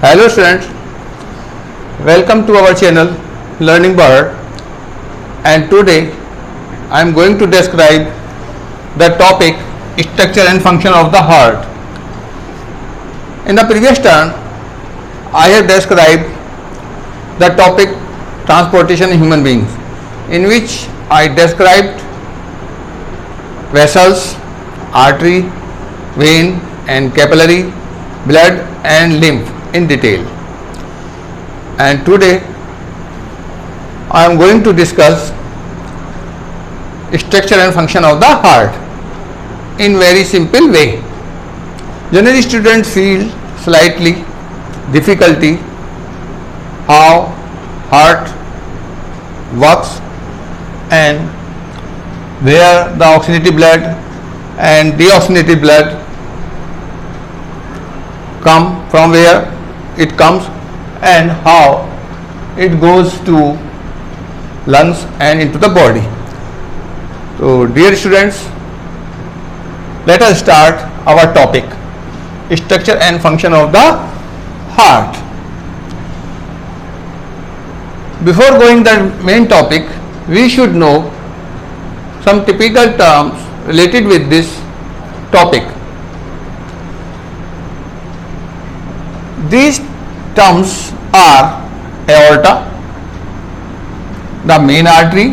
Hello students, welcome to our channel Learning Bird, and today I am going to describe the topic structure and function of the heart. In the previous turn I have described the topic transportation in human beings, in which I described vessels, artery, vein and capillary, blood and lymph in detail. And today I am going to discuss structure and function of the heart in very simple way. Generally students feel slightly difficulty how heart works and where the oxygenated blood and deoxygenated blood come from, where it comes and how it goes to lungs and into the body. So dear students, let us start our topic, structure and function of the heart. Before going the main topic, we should know some typical terms related with this topic. These terms are aorta, the main artery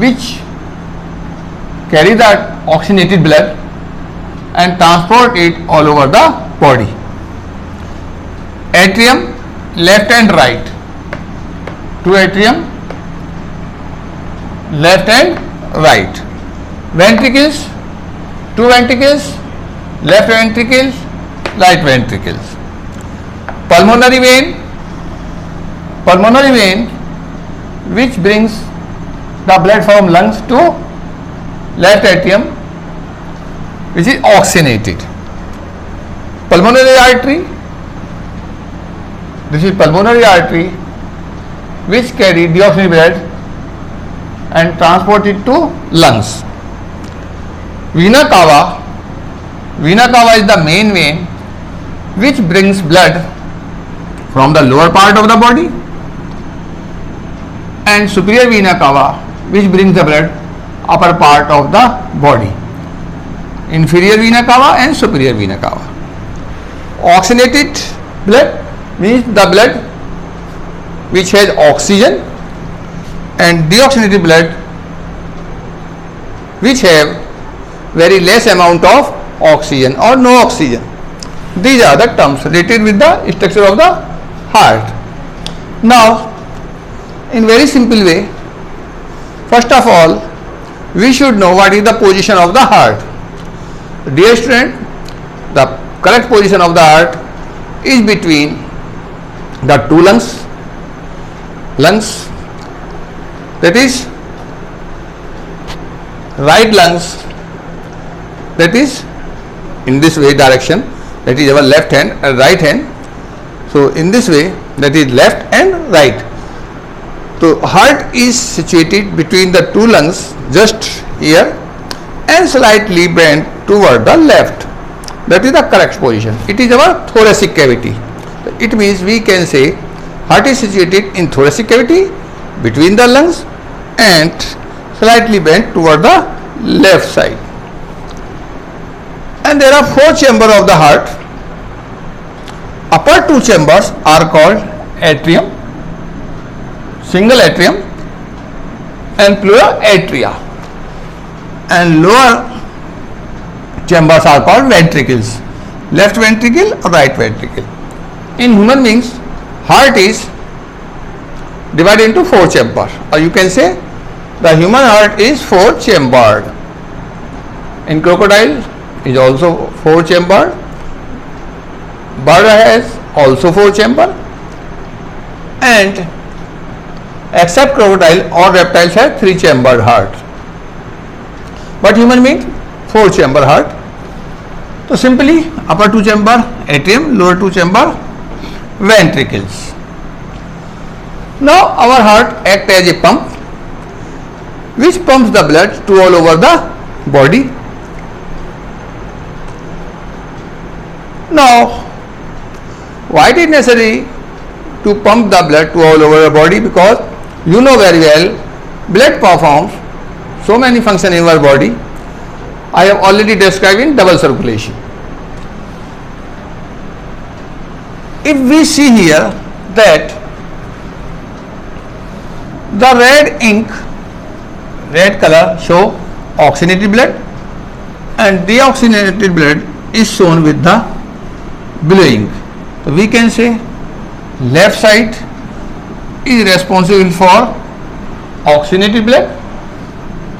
which carry the oxygenated blood and transport it all over the body. Atrium, left and right. Two atrium, left and right. Ventricles, two ventricles, left ventricles, right ventricles. Pulmonary vein which brings the blood from lungs to left atrium, which is oxygenated. Pulmonary artery, this is pulmonary artery which carry deoxygenated blood and transport it to lungs. Vena cava is the main vein which brings blood from the lower part of the body, and superior vena cava which brings the blood upper part of the body. Inferior vena cava and superior vena cava. Oxygenated blood means the blood which has oxygen, and deoxygenated blood which have very less amount of oxygen or no oxygen. These are the terms related with the structure of the heart. Now, in very simple way, first of all, we should know what is the position of the heart. Dear student, the correct position of the heart is between the two lungs, that is right lungs, that is in this way direction, that is our left hand and right hand. So in this way, that is left and right. So heart is situated between the two lungs, just here, and slightly bent toward the left. That is the correct position. It is our thoracic cavity. It means we can say heart is situated in thoracic cavity between the lungs and slightly bent toward the left side. And there are four chambers of the heart. Upper two chambers are called atrium, single atrium, and pleural atria, and lower chambers are called ventricles, left ventricle or right ventricle. In human beings, heart is divided into four chambers, or you can say the human heart is four chambered. In crocodile is also four chambered. Bird has also four chamber, and except crocodile, all reptiles have three chambered heart. But human being, four chamber heart. So simply upper two chamber atrium, lower two chamber ventricles. Now our heart acts as a pump which pumps the blood to all over the body. Now, why it is necessary to pump the blood to all over the body? Because you know very well, blood performs so many functions in our body. I have already described in double circulation. If we see here that the red ink, red color show oxygenated blood and deoxygenated blood is shown with the blue ink. So we can say left side is responsible for oxygenated blood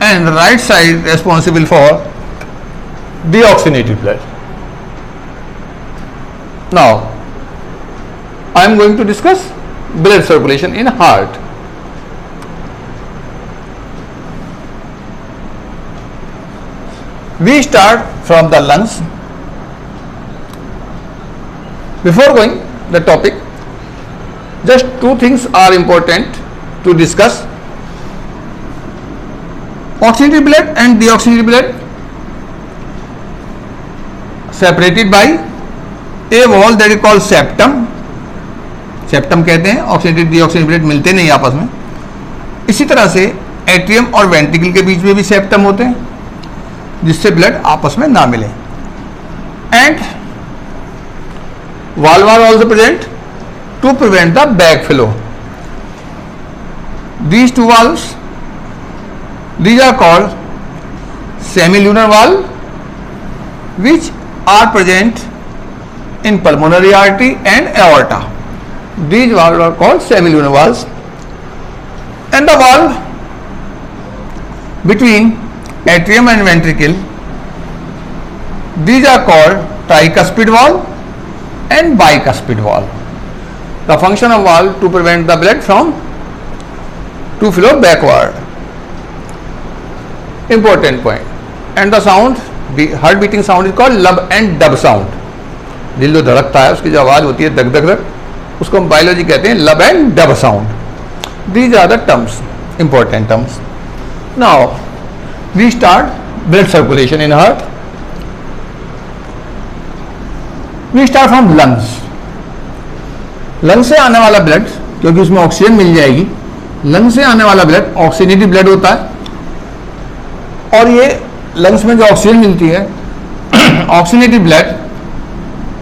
and right side responsible for deoxygenated blood. Now I am going to discuss blood circulation in heart. We start from the lungs. Before going the topic, just two things are important to discuss. Oxygenated blood and deoxygenated blood separated by a wall that is called septum. Septum कहते हैं. Oxidated deoxygenated blood मिलते नहीं आपस में. इसी तरह से atrium और वेंट्रिकल के बीच में भी सेप्टम होते हैं जिससे ब्लड आपस में ना मिले. And valve are also present to prevent the backflow. These two valves, these are called semilunar valve, which are present in pulmonary artery and aorta. These valves are called semilunar valves. And the valve between atrium and ventricle, these are called tricuspid valve and bicuspid valve. The function of valve to prevent the blood from to flow backward. Important point. And the sound, the heart beating sound is called lub and dub sound. दिल जो धड़कता है उसकी जो आवाज होती है धक धक धक, उसको हम बायोलॉजी कहते हैं लब and dub sound. These are the terms, important terms. Now we start blood circulation in heart. We start from lungs. Lung से आने वाला ब्लड, क्योंकि उसमें ऑक्सीजन मिल जाएगी, लंग से आने वाला ब्लड ऑक्सीजनेटेड ब्लड होता है. और ये लंग्स में जो ऑक्सीजन मिलती है, ऑक्सीजनेटेड ब्लड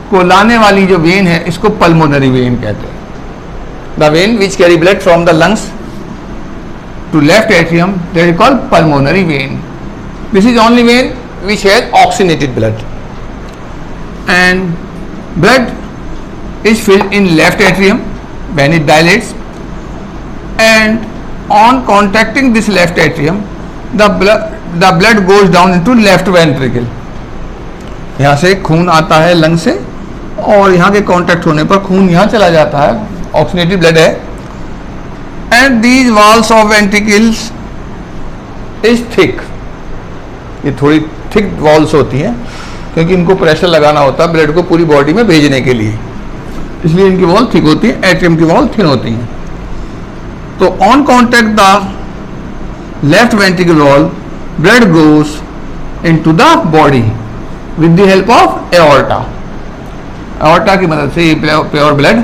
को लाने वाली जो वेन है इसको पल्मोनरी वेन कहते हैं. The vein which carry blood from the lungs to left atrium, that is called pulmonary vein. This is only vein which has oxygenated blood. And blood is filled in left atrium when it dilates, and on contacting this left atrium the blood goes down into left ventricle. यहाँ से खून आता है lung से और यहाँ के contact होने पर खून यहाँ चला जाता है, ऑक्सीजनेटेड ब्लड है. And these walls of ventricles is thick. ये थोड़ी थिक वॉल्स होती हैं क्योंकि इनको प्रेशर लगाना होता है ब्लड को पूरी बॉडी में भेजने के लिए, इसलिए इनकी वॉल थिक होती है. एट्रियम की वॉल थिन होती है. तो on contact the left ventricle wall blood goes into the body with the help of aorta. Aorta की मदद से ये प्योर ब्लड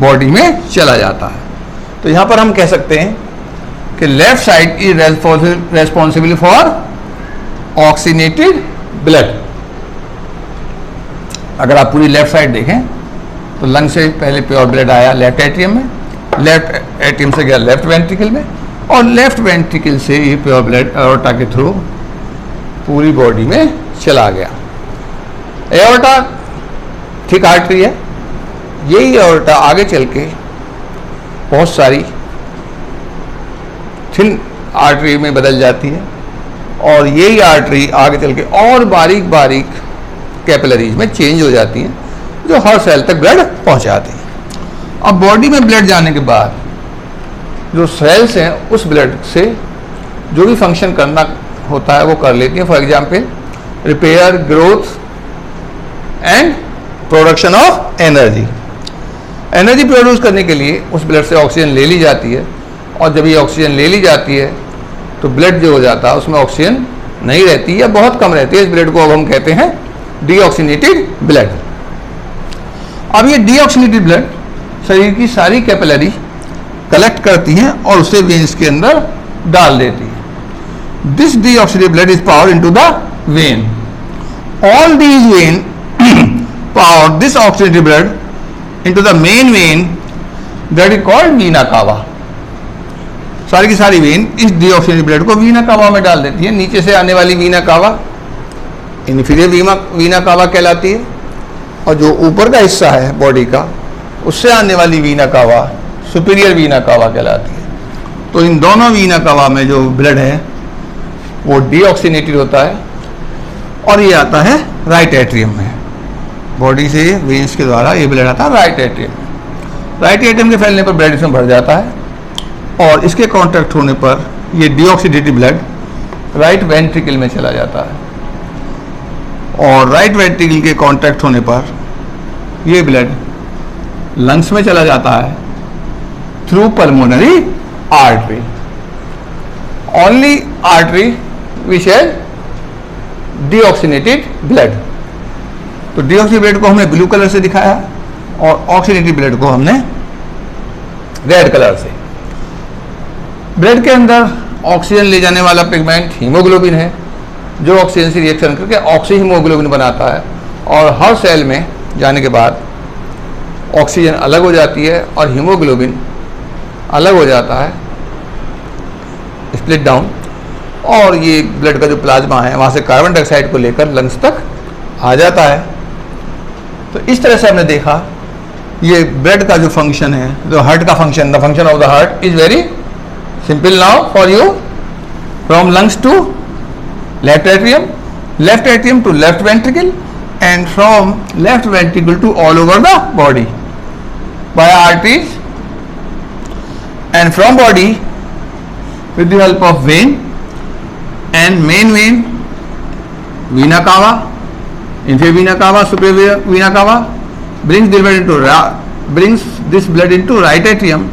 बॉडी में चला जाता है. तो यहाँ पर हम कह सकते हैं कि left side is responsible for oxygenated blood. अगर आप पूरी लेफ्ट साइड देखें तो लंग से पहले प्योर ब्लड आया लेफ्ट एट्रियम में, लेफ्ट एट्रियम से गया लेफ्ट वेंट्रिकल में, और लेफ्ट वेंट्रिकल से ये प्योर ब्लड एओर्टा के थ्रू पूरी बॉडी में चला गया. एओर्टा थिक आर्टरी है. यही एओर्टा आगे चल के बहुत सारी थिन आर्टरी में बदल जाती है और यही आर्टरी आगे चल के और बारीक बारीक कैपिलरीज में चेंज हो जाती हैं जो हर सेल तक ब्लड पहुंचाती हैं. अब बॉडी में ब्लड जाने के बाद जो सेल्स हैं उस ब्लड से जो भी फंक्शन करना होता है वो कर लेती हैं. For example repair, growth and production of energy. Energy produce करने के लिए उस ब्लड से ऑक्सीजन ले ली जाती है, और जब ये ऑक्सीजन ले ली जाती है तो ब्लड जो हो जाता है उसमें ऑक्सीजन नहीं रहती या बहुत कम रहती है. इस ब्लड को अब हम कहते हैं डीऑक्सीनेटेड ब्लड। अब ये डीऑक्सीनेटेड ब्लड शरीर की सारी कैपिलरी कलेक्ट करती हैं और उसे वेन्स के अंदर डाल देती है। This deoxygenated blood is power into the when. All these when power this oxygenated blood into the main vein that is called Veena कावा। सारी की सारी वेन इस डीऑक्सीनेटेड ब्लड को वीना कावा में डाल देती है। नीचे से आने वाली वीना कावा इन्फीरियर वीना कावा कहलाती है, और जो ऊपर का हिस्सा है बॉडी का उससे आने वाली वीना कावा सुपीरियर वीना कावा कहलाती है। तो इन दोनों वीना कावा में जो ब्लड है वो डीऑक्सीनेटेड होता है और ये आता है राइट एट्रियम में। बॉडी से वेन्स के द्वारा ये ब्लड आता है राइट एट्रियम में। राइट एट्रियम के फैलने पर ब्लड इसमें भर जाता है और इसके कांटेक्ट होने पर ये डीऑक्सीनेटेड ब्लड राइट वेंट्रिकल में चला जाता है, और राइट वेंट्रिकल के कांटेक्ट होने पर ये ब्लड लंग्स में चला जाता है through pulmonary artery. Only artery which has deoxygenated blood. तो डीऑक्सीनेटेड ब्लड को हमने ब्लू कलर से दिखाया और ऑक्सीनेटेड ब्लड को हमने रेड कलर से। ब्लड के अंदर ऑक्सीजन ले जाने वाला पिगमेंट हीमोग्लोबिन है, जो ऑक्सीजन से रिएक्शन करके ऑक्सी हीमोग्लोबिन बनाता है, और हर सेल में जाने के बाद ऑक्सीजन अलग हो जाती है और हीमोग्लोबिन अलग हो जाता है, स्प्लिट डाउन, और ये ब्लड का जो प्लाज्मा है वहाँ से कार्बन डाइऑक्साइड को लेकर लंग्स तक आ जाता है। तो इस तरह से हमने देखा ये ब्लड का जो फंक्शन है, जो हार्ट का function, the function of the heart is very simple now for you. From lungs to left atrium to left ventricle, and from left ventricle to all over the body by arteries, and from body with the help of vein and main vein, vena cava, inferior vena cava, superior vena cava, brings this blood into right atrium,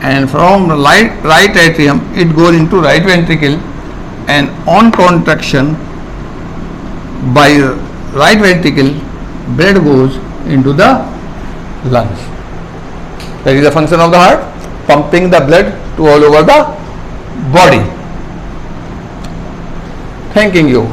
and from right atrium it goes into right ventricle, and on contraction by right ventricle blood goes into the lungs. That is the function of the heart, pumping the blood to all over the body. Thanking you.